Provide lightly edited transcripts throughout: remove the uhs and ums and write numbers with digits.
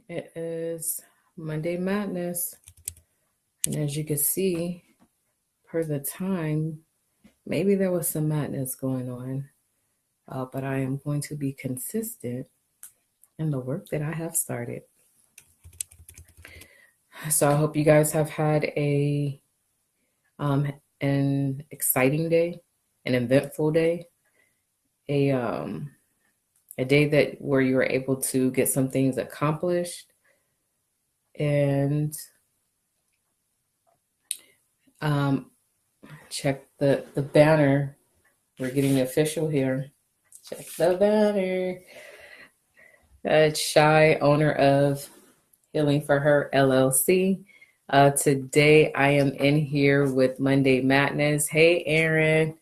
It is Monday Madness. And as you can see, per the time, maybe there was some madness going on, but I am going to be consistent in the work that I have started. So I hope you guys have had an exciting day, an eventful day, a day that where you were able to get some things accomplished and check the banner. We're getting official here. Check the banner. Shy, owner of Healing for Her LLC. Today I am in here with Monday Madness. Hey, Aaron.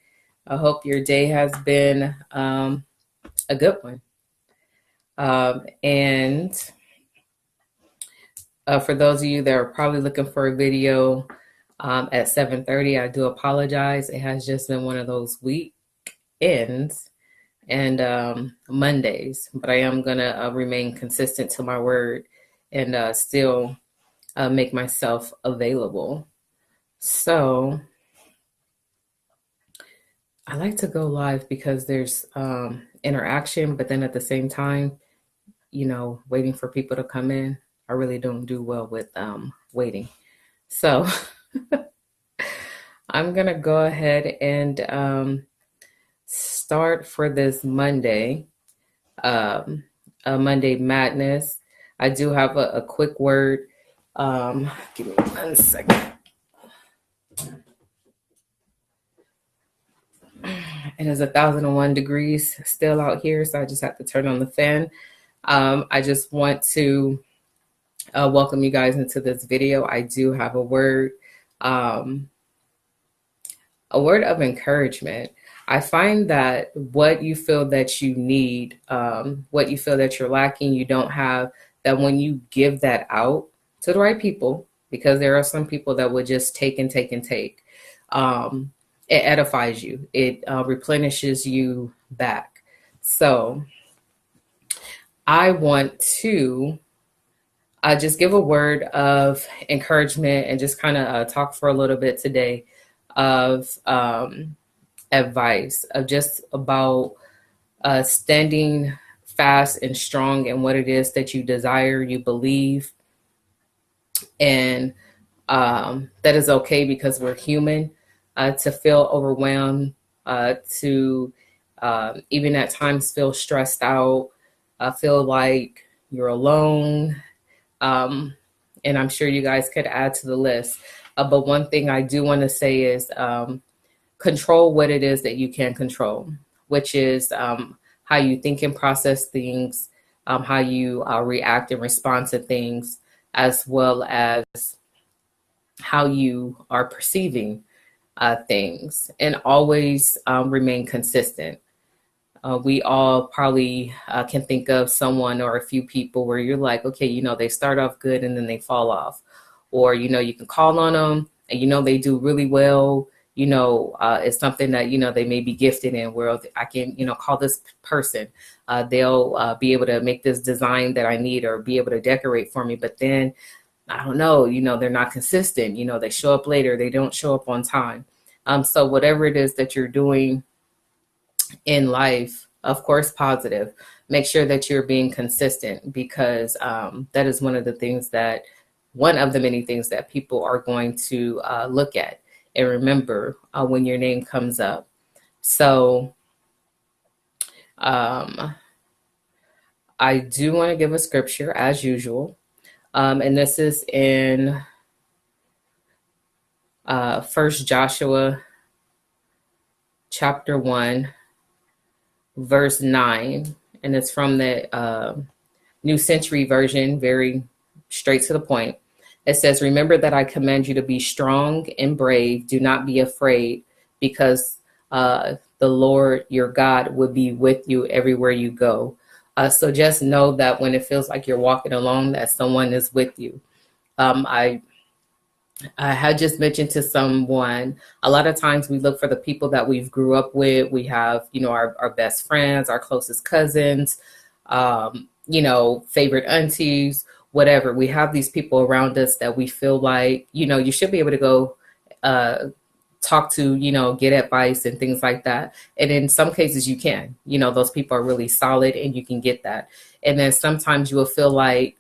I hope your day has been a good one. And for those of you that are probably looking for a video at 7:30, I do apologize. It has just been one of those weekends and Mondays, but I am going to remain consistent to my word and still make myself available. So I like to go live because there's interaction, but then at the same time, waiting for people to come in. I really don't do well with waiting. So I'm going to go ahead and start for this Monday, Monday Madness. I do have a quick word. Give me 1 second. It is 1,001 degrees still out here, so I just have to turn on the fan. I just want to welcome you guys into this video. I do have a word of encouragement. I find that what you feel that you need, what you feel that you're lacking, you don't have, that when you give that out to the right people, because there are some people that would just take and take and take, it edifies you. It replenishes you back. So I want to just give a word of encouragement and just kind of talk for a little bit today of advice of just about standing fast and strong in what it is that you desire, you believe, and that is okay because we're human. To feel overwhelmed, to even at times feel stressed out, feel like you're alone. And I'm sure you guys could add to the list. But one thing I do want to say is control what it is that you can control, which is how you think and process things, how you react and respond to things, as well as how you are perceiving things, and always remain consistent. We all probably can think of someone or a few people where you're like, okay, they start off good and then they fall off. Or, you can call on them and, they do really well. It's something that, they may be gifted in, where I can, call this person. They'll be able to make this design that I need or be able to decorate for me. But then, I don't know, they're not consistent. They show up later. They don't show up on time. So whatever it is that you're doing in life, of course, positive, make sure that you're being consistent, because that is one of the many things that people are going to look at and remember when your name comes up. So I do want to give a scripture as usual. And this is in 1 Joshua chapter 1, verse 9. And it's from the New Century Version, very straight to the point. It says, "Remember that I command you to be strong and brave. Do not be afraid, because the Lord your God will be with you everywhere you go." So just know that when it feels like you're walking alone, that someone is with you. I had just mentioned to someone, a lot of times we look for the people that we've grew up with. We have, our best friends, our closest cousins, favorite aunties, whatever. We have these people around us that we feel like, you should be able to go talk to, get advice and things like that. And in some cases you can, those people are really solid and you can get that. And then sometimes you will feel like,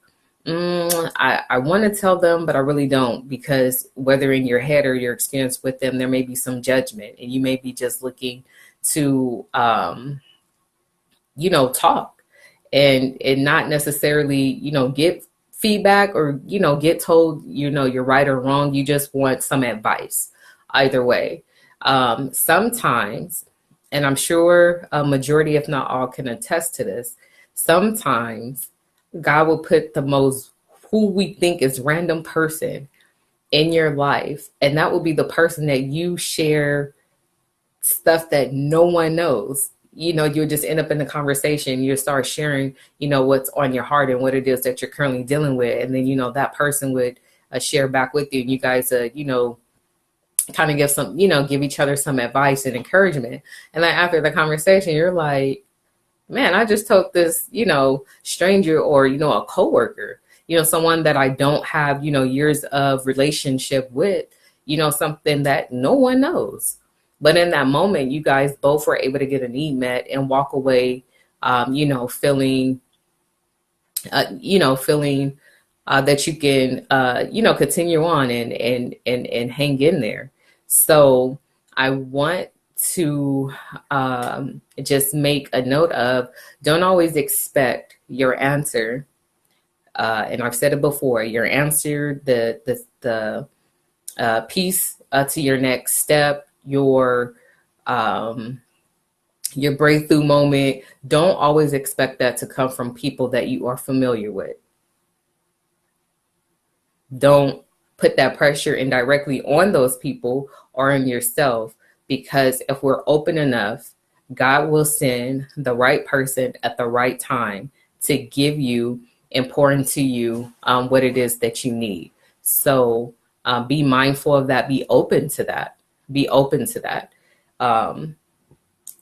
I want to tell them, but I really don't, because whether in your head or your experience with them, there may be some judgment and you may be just looking to, talk and not necessarily, get feedback or, get told, you're right or wrong. You just want some advice either way. Sometimes, and I'm sure a majority, if not all, can attest to this, sometimes God will put the most who we think is random person in your life. And that will be the person that you share stuff that no one knows. You'll just end up in the conversation. You'll start sharing, what's on your heart and what it is that you're currently dealing with. And then, that person would share back with you. And you guys, kind of give each other some advice and encouragement. And then after the conversation, you're like, man, I just told this, stranger or, a coworker, someone that I don't have, years of relationship with, something that no one knows. But in that moment, you guys both were able to get a need met and walk away, feeling that you can, continue on and hang in there. So I want to just make a note of, don't always expect your answer. And I've said it before, your answer, the piece to your next step, your breakthrough moment, don't always expect that to come from people that you are familiar with. Don't put that pressure indirectly on those people or on yourself, because if we're open enough, God will send the right person at the right time to give you and pour into you what it is that you need. So be mindful of that. Be open to that. Be open to that.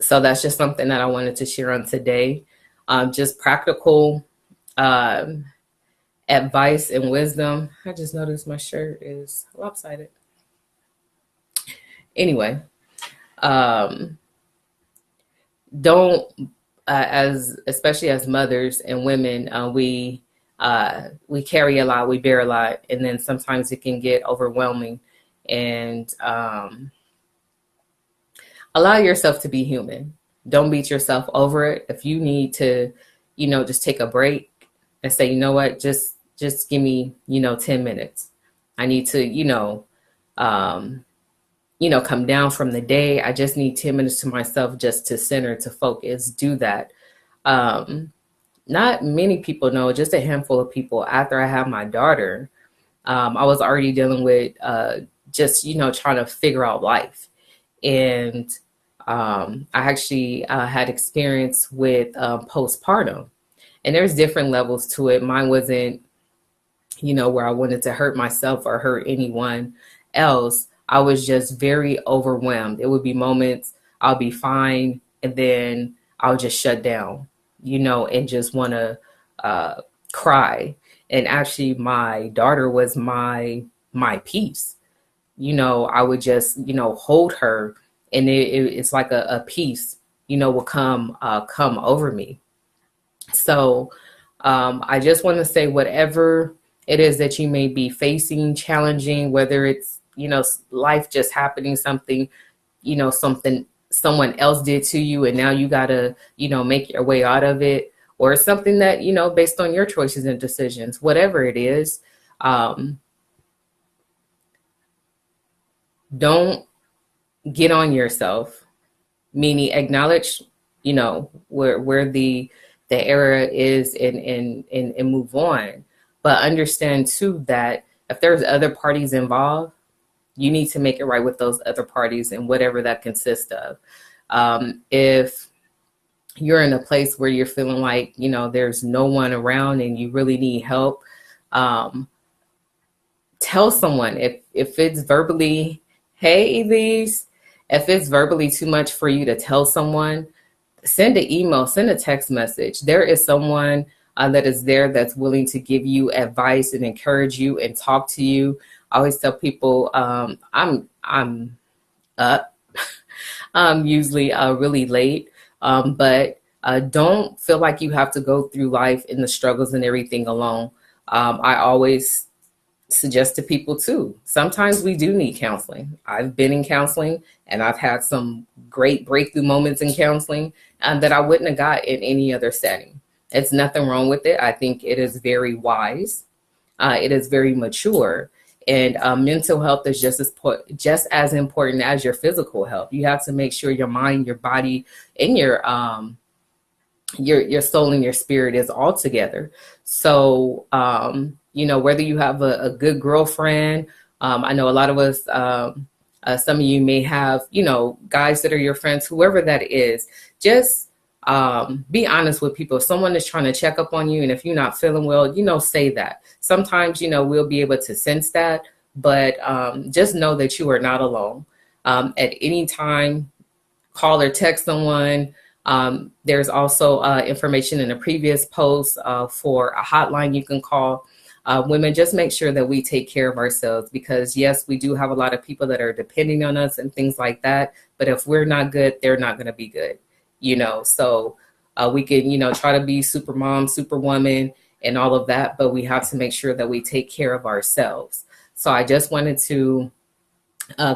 So that's just something that I wanted to share on today. Just practical advice and wisdom. I just noticed my shirt is lopsided. Anyway, don't, especially as mothers and women, we carry a lot, we bear a lot, and then sometimes it can get overwhelming. And allow yourself to be human. Don't beat yourself over it. If you need to, just take a break and say, you know what, just give me, 10 minutes. I need to, come down from the day. I just need 10 minutes to myself just to center, to focus, do that. Not many people know, just a handful of people. After I had my daughter, I was already dealing with just, trying to figure out life. And I actually had experience with postpartum. And there's different levels to it. Mine wasn't, where I wanted to hurt myself or hurt anyone else. I was just very overwhelmed. It would be moments I'll be fine, and then I'll just shut down, and just want to cry. And actually, my daughter was my peace. I would just, hold her, and it's like a peace, will come over me. So I just want to say, whatever it is that you may be facing, challenging, whether it's, life just happening, something, something someone else did to you, and now you gotta, make your way out of it, or something that, based on your choices and decisions, whatever it is, don't get on yourself, meaning acknowledge, where the error is and move on. But understand too that if there's other parties involved, you need to make it right with those other parties and whatever that consists of. If you're in a place where you're feeling like, there's no one around and you really need help, tell someone. If it's verbally, hey, Elise, if it's verbally too much for you to tell someone, send an email, send a text message. There is someone that is there, that's willing to give you advice and encourage you and talk to you. I always tell people I'm up, usually really late, but don't feel like you have to go through life in the struggles and everything alone. I always suggest to people too, sometimes we do need counseling. I've been in counseling and I've had some great breakthrough moments in counseling that I wouldn't have got in any other setting. It's nothing wrong with it. I think it is very wise. It is very mature. And mental health is just as important as your physical health. You have to make sure your mind, your body, and your soul and your spirit is all together. So, whether you have a good girlfriend, I know a lot of us, some of you may have, guys that are your friends, whoever that is, just be honest with people. If someone is trying to check up on you, and if you're not feeling well, say that. Sometimes, we'll be able to sense that, but just know that you are not alone. At any time, call or text someone. There's also information in the previous post for a hotline you can call. Women, just make sure that we take care of ourselves, because yes, we do have a lot of people that are depending on us and things like that. But if we're not good, they're not going to be good, so we can, try to be super mom, super woman and all of that. But we have to make sure that we take care of ourselves. So I just wanted to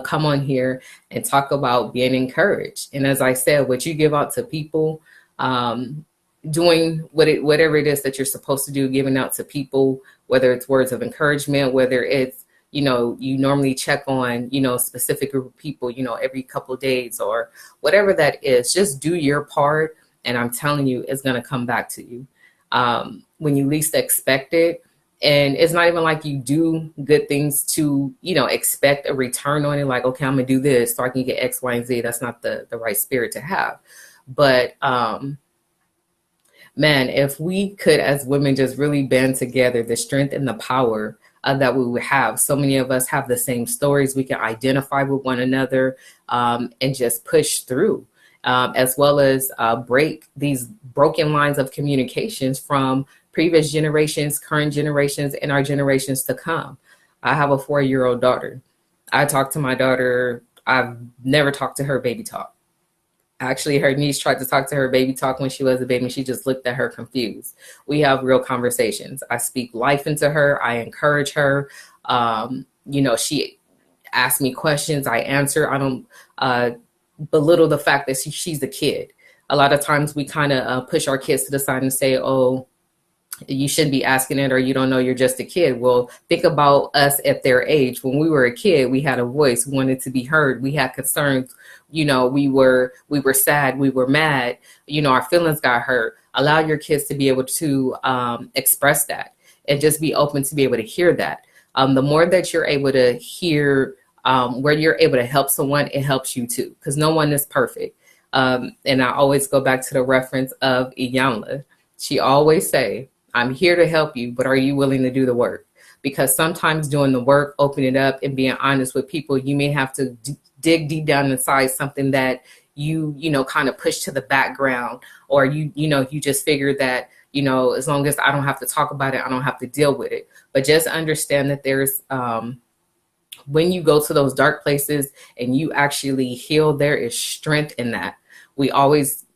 come on here and talk about being encouraged. And as I said, what you give out to people, doing whatever it is that you're supposed to do, giving out to people, whether it's words of encouragement, whether it's, you normally check on, a specific group of people, every couple of days or whatever that is, just do your part. And I'm telling you, it's going to come back to you when you least expect it. And it's not even like you do good things to, expect a return on it. Like, okay, I'm gonna do this so I can get X, Y, and Z. That's not the right spirit to have. But man, if we could, as women, just really band together, the strength and the power that we would have. So many of us have the same stories. We can identify with one another and just push through, as well as break these broken lines of communications from previous generations, current generations, and our generations to come. I have a 4-year-old daughter. I talk to my daughter. I've never talked to her baby talk. Actually, her niece tried to talk to her baby talk when she was a baby. She just looked at her confused. We have real conversations. I speak life into her. I encourage her. She asks me questions. I answer. I don't belittle the fact that she's a kid. A lot of times we kind of push our kids to the side and say, oh, you shouldn't be asking it, or you don't know, you're just a kid. Well, think about us at their age. When we were a kid, we had a voice, we wanted to be heard. We had concerns. We were sad. We were mad. Our feelings got hurt. Allow your kids to be able to express that and just be open to be able to hear that. The more that you're able to hear where you're able to help someone, it helps you too, because no one is perfect. And I always go back to the reference of Iyanla. She always say, I'm here to help you, but are you willing to do the work? Because sometimes doing the work, opening it up and being honest with people, you may have to dig deep down inside something that you kind of push to the background, or you just figure that, as long as I don't have to talk about it, I don't have to deal with it. But just understand that there's, when you go to those dark places and you actually heal, there is strength in that. We always,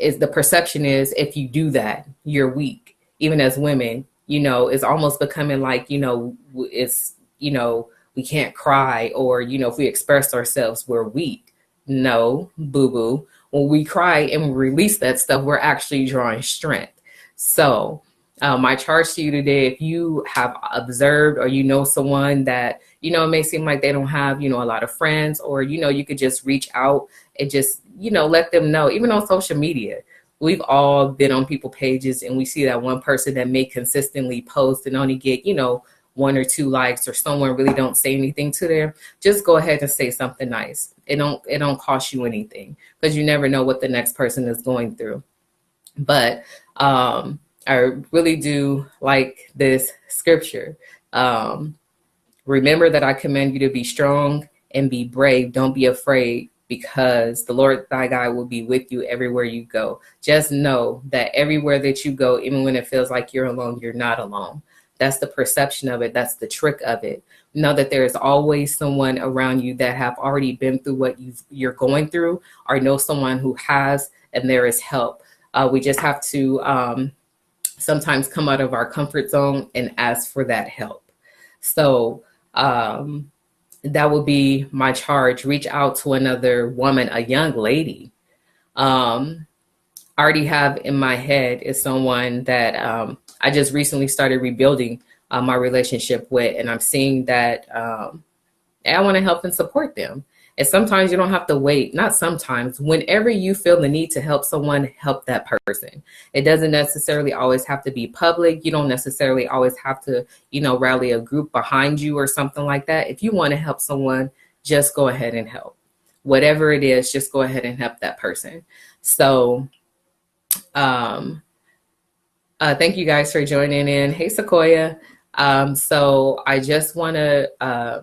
is the perception is if you do that, you're weak. Even as women, it's almost becoming like, it's, we can't cry, or, if we express ourselves, we're weak. No, boo-boo. When we cry and we release that stuff, we're actually drawing strength. So my charge to you today, if you have observed, or someone that, it may seem like they don't have, a lot of friends, or, you could just reach out and just, let them know. Even on social media, we've all been on people pages and we see that one person that may consistently post and only get, 1 or 2 likes, or someone really don't say anything to them. Just go ahead and say something nice. It don't cost you anything, because you never know what the next person is going through. But I really do like this scripture. Remember that I command you to be strong and be brave. Don't be afraid. because the Lord thy God will be with you everywhere you go. Just know that everywhere that you go, even when it feels like you're alone, you're not alone. That's the perception of it. That's the trick of it. Know that there is always someone around you that have already been through what you're going through, or know someone who has, and there is help. We just have to sometimes come out of our comfort zone and ask for that help. So that would be my charge. Reach out to another woman, a young lady. I already have in my head is someone that I just recently started rebuilding my relationship with, and I'm seeing that I want to help and support them. And sometimes you don't have to wait. Not sometimes. Whenever you feel the need to help someone, help that person. It doesn't necessarily always have to be public. You don't necessarily always have to, rally a group behind you or something like that. If you want to help someone, just go ahead and help. Whatever it is, just go ahead and help that person. So thank you guys for joining in. Hey, Sequoia. So I just want to,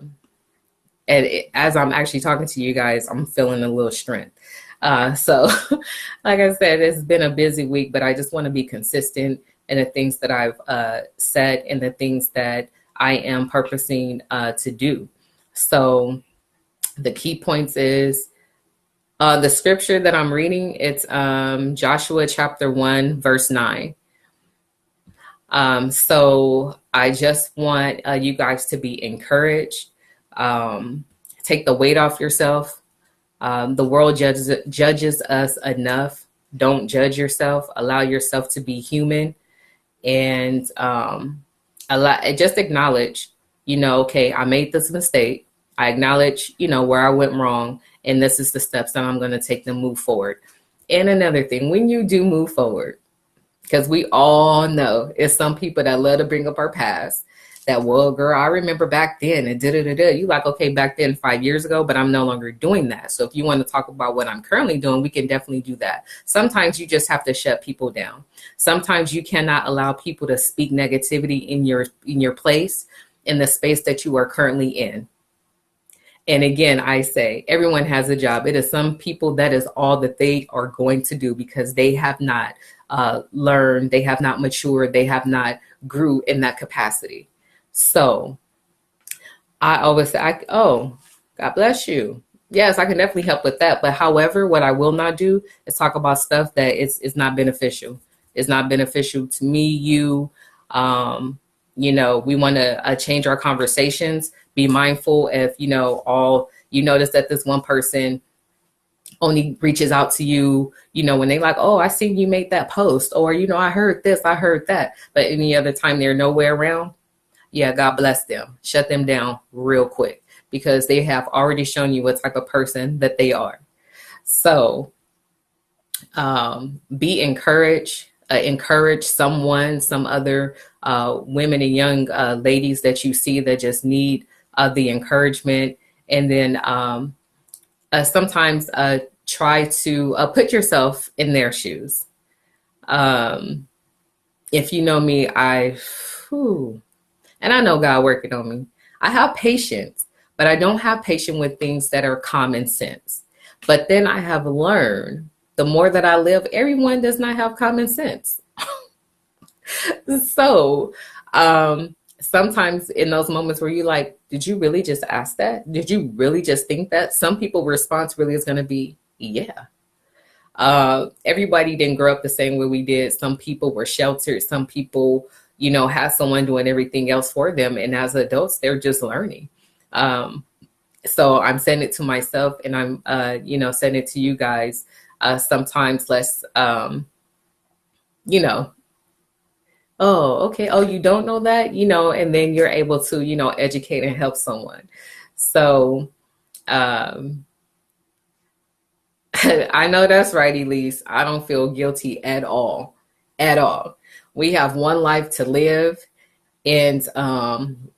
and as I'm actually talking to you guys, I'm feeling a little strength. So like I said, it's been a busy week, but I just want to be consistent in the things that I've said and the things that I am purposing to do. So the key points is the scripture that I'm reading. It's Joshua chapter 1, verse 9. So I just want you guys to be encouraged. Take the weight off yourself. The world judges us enough. Don't judge yourself. Allow yourself to be human, and just acknowledge, okay, I made this mistake. I acknowledge, where I went wrong, and this is the steps that I'm going to take to move forward. And another thing, when you do move forward, because we all know it's some people that love to bring up our past. That, well, girl, I remember back then and da-da-da-da. You like, okay, back then 5 years ago, but I'm no longer doing that. So if you want to talk about what I'm currently doing, we can definitely do that. Sometimes you just have to shut people down. Sometimes you cannot allow people to speak negativity in your place, in the space that you are currently in. And again, I say everyone has a job. It is some people that is all that they are going to do because they have not learned, they have not matured, they have not grew in that capacity. So I always say, oh, God bless you. Yes, I can definitely help with that. But however, what I will not do is talk about stuff that is not beneficial. It's not beneficial to me, you. We want to change our conversations. Be mindful if, you notice that this one person only reaches out to you, when they like, oh, I seen you make that post, or, I heard this, I heard that. But any other time they're nowhere around, yeah, God bless them. Shut them down real quick because they have already shown you what type of person that they are. So be encouraged. Encourage someone, some other women and young ladies that you see that just need the encouragement. And then sometimes try to put yourself in their shoes. If you know me, and I know God working on me. I have patience, but I don't have patience with things that are common sense. But then I have learned the more that I live, everyone does not have common sense. So sometimes in those moments where you're like, did you really just ask that? Did you really just think that? Some people's response really is going to be, yeah. Everybody didn't grow up the same way we did. Some people were sheltered. Some people, had someone doing everything else for them. And as adults, they're just learning. So I'm saying it to myself and I'm, saying it to you guys. Sometimes let's, oh, okay. Oh, you don't know that, and then you're able to, educate and help someone. So, I know that's right, Elise. I don't feel guilty at all. We have one life to live and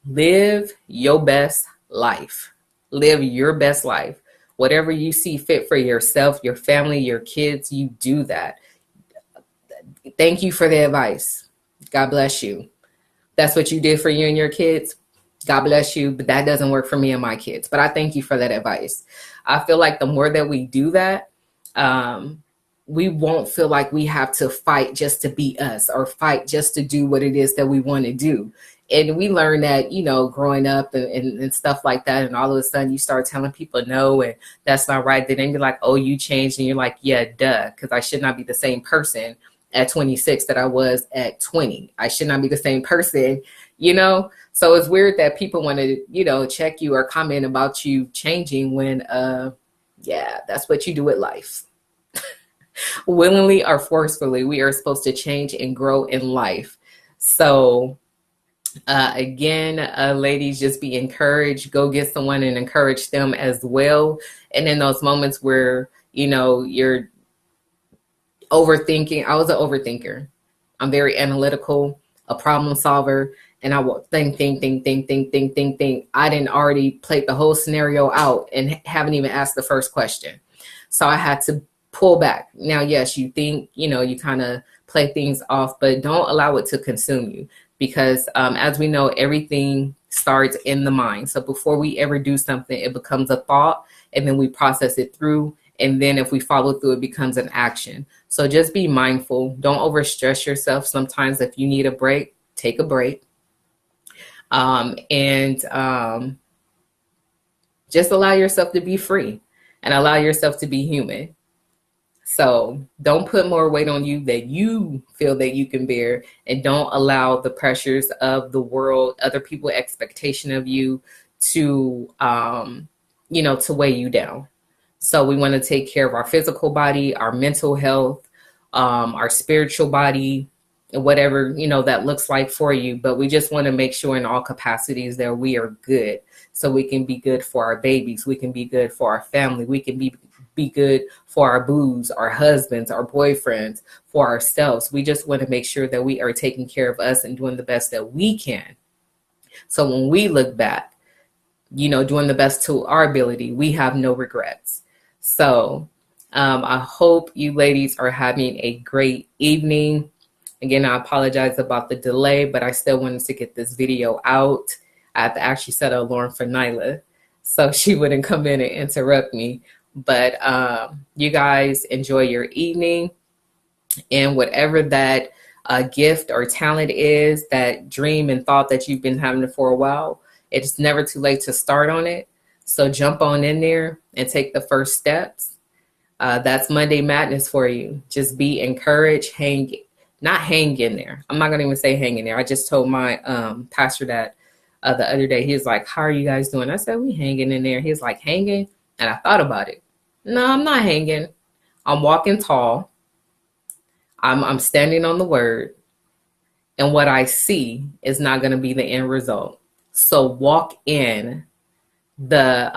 live your best life. Live your best life. Whatever you see fit for yourself, your family, your kids, you do that. Thank you for the advice. God bless you. That's what you did for you and your kids. God bless you, but that doesn't work for me and my kids. But I thank you for that advice. I feel like the more that we do that, we won't feel like we have to fight just to be us or fight just to do what it is that we want to do. And we learn that, you know, growing up and stuff like that. And all of a sudden you start telling people no, and that's not right. Then you're like, oh, you changed. And you're like, yeah, duh, because I should not be the same person at 26 that I was at 20. I should not be the same person, you know? So it's weird that people want to, you know, check you or comment about you changing when, yeah, that's what you do with life. Willingly or forcefully, we are supposed to change and grow in life. So again, ladies, just be encouraged. Go get someone and encourage them as well. And in those moments where, you know, you're overthinking, I was an overthinker. I'm very analytical, a problem solver, and I will think. I didn't already play the whole scenario out and haven't even asked the first question. So I had to pull back. Now, yes, you think, you know, you kind of play things off, but don't allow it to consume you, because as we know, everything starts in the mind. So before we ever do something, it becomes a thought, and then we process it through. And then if we follow through, it becomes an action. So just be mindful. Don't overstress yourself. Sometimes if you need a break, take a break. Just allow yourself to be free and allow yourself to be human. So don't put more weight on you that you feel that you can bear, and don't allow the pressures of the world, other people's expectation of you to, you know, to weigh you down. So we want to take care of our physical body, our mental health, our spiritual body, whatever, you know, that looks like for you. But we just want to make sure in all capacities that we are good, so we can be good for our babies. We can be good for our family. We can be good for our boos, our husbands, our boyfriends, for ourselves. We just want to make sure that we are taking care of us and doing the best that we can. So when we look back, you know, doing the best to our ability, we have no regrets. So I hope you ladies are having a great evening. Again, I apologize about the delay, but I still wanted to get this video out. I have to actually set an alarm for Nyla so she wouldn't come in and interrupt me. But you guys enjoy your evening, and whatever that gift or talent is, that dream and thought that you've been having for a while, it's never too late to start on it. So jump on in there and take the first steps. That's Monday Madness for you. Just be encouraged. Not hang in there. I'm not going to even say hang in there. I just told my pastor that the other day. He was like, how are you guys doing? I said, we hanging in there. He's like, hanging? And I thought about it. No, I'm not hanging. I'm walking tall. I'm standing on the word. And what I see is not going to be the end result. So walk in what's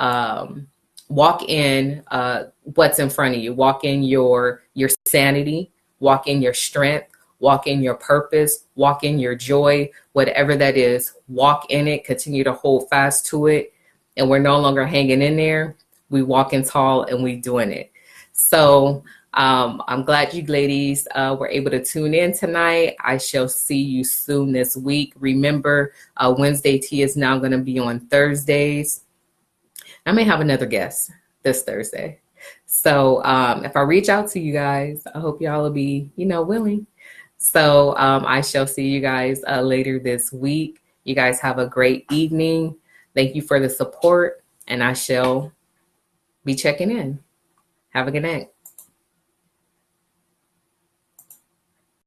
in front of you. Walk in your sanity. Walk in your strength. Walk in your purpose. Walk in your joy. Whatever that is, walk in it. Continue to hold fast to it. And we're no longer hanging in there. We walking tall and we doing it. So I'm glad you ladies were able to tune in tonight. I shall see you soon this week. Remember, Wednesday tea is now going to be on Thursdays. I may have another guest this Thursday. So if I reach out to you guys, I hope y'all will be, you know, willing. So I shall see you guys later this week. You guys have a great evening. Thank you for the support, and I shall be checking in. Have a good night.